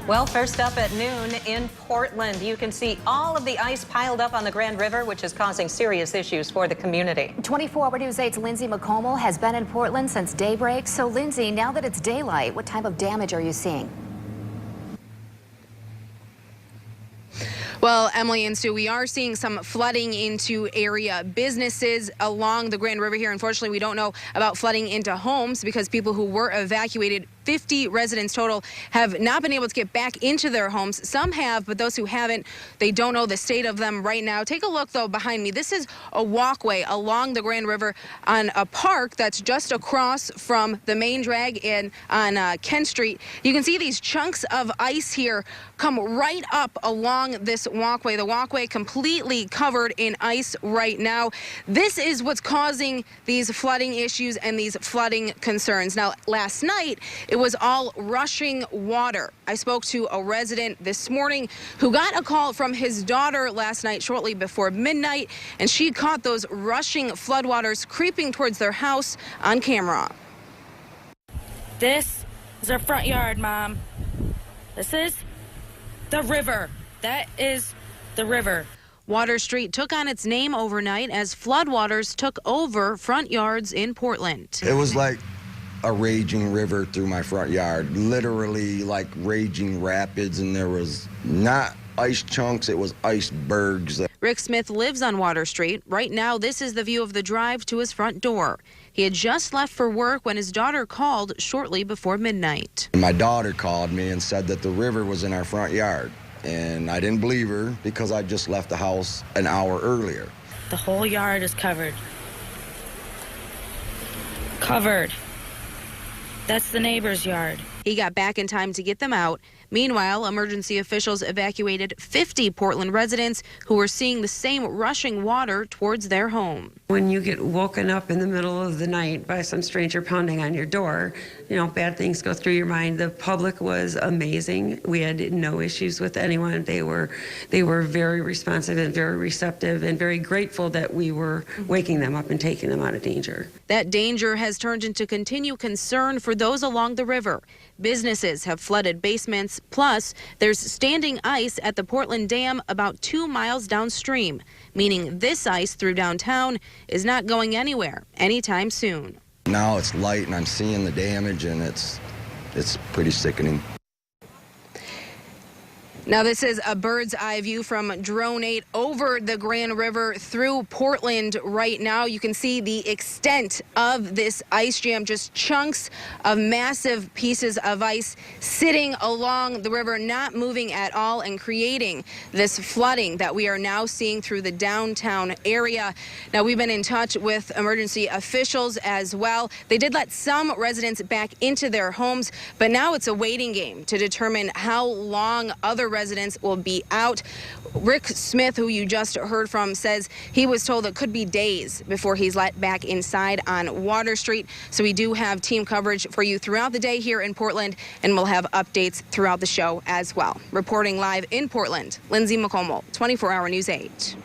Well, first up at noon in Portland, you can see all of the ice piled up on the Grand River, which is causing serious issues for the community. 24 Hour News 8's Lindsay McComal has been in Portland since daybreak. So, Lindsay, now that it's daylight, what type of damage are you seeing? Well, Emily and Sue, we are seeing some flooding into area businesses along the Grand River here. Unfortunately, we don't know about flooding into homes because people who were evacuated, 50 residents total, have not been able to get back into their homes. Some have, but those who haven't, they don't know the state of them right now. Take a look, though, behind me. This is a walkway along the Grand River on a park that's just across from the main drag on Kent Street. You can see these chunks of ice here come right up along this walkway. The walkway completely covered in ice right now. This is what's causing these flooding issues and these flooding concerns. Now, last night, it was all rushing water. I spoke to a resident this morning who got a call from his daughter last night shortly before midnight, and she caught those rushing floodwaters creeping towards their house on camera. This is our front yard, Mom. This is the river. That is the river. Water Street took on its name overnight as floodwaters took over front yards in Portland. It was like a raging river through my front yard, literally like raging rapids, and there was not ice chunks, it was icebergs. Rick Smith lives on Water Street. Right now, this is the view of the drive to his front door. He had just left for work when his daughter called shortly before midnight. My daughter called me and said that the river was in our front yard, and I didn't believe her because I just left the house an hour earlier. The whole yard is covered. Covered. That's the neighbor's yard. He got back in time to get them out. Meanwhile, emergency officials evacuated 50 Portland residents who were seeing the same rushing water towards their home. When you get woken up in the middle of the night by some stranger pounding on your door, you know, bad things go through your mind. The public was amazing. We had no issues with anyone. They were very responsive and very receptive and very grateful that we were waking them up and taking them out of danger. That danger has turned into continued concern for those along the river. Businesses have flooded basements. Plus, there's standing ice at the Portland Dam about 2 miles downstream, meaning this ice through downtown is not going anywhere anytime soon. Now it's light and I'm seeing the damage, and it's pretty sickening. Now, this is a bird's eye view from Drone 8 over the Grand River through Portland right now. You can see the extent of this ice jam, just chunks of massive pieces of ice sitting along the river, not moving at all and creating this flooding that we are now seeing through the downtown area. Now, we've been in touch with emergency officials as well. They did let some residents back into their homes, but now it's a waiting game to determine how long other residents will be out. Rick Smith, who you just heard from, says he was told it could be days before he's let back inside on Water Street. So we do have team coverage for you throughout the day here in Portland, and we'll have updates throughout the show as well. Reporting live in Portland, Lindsay McComal, 24 Hour News 8.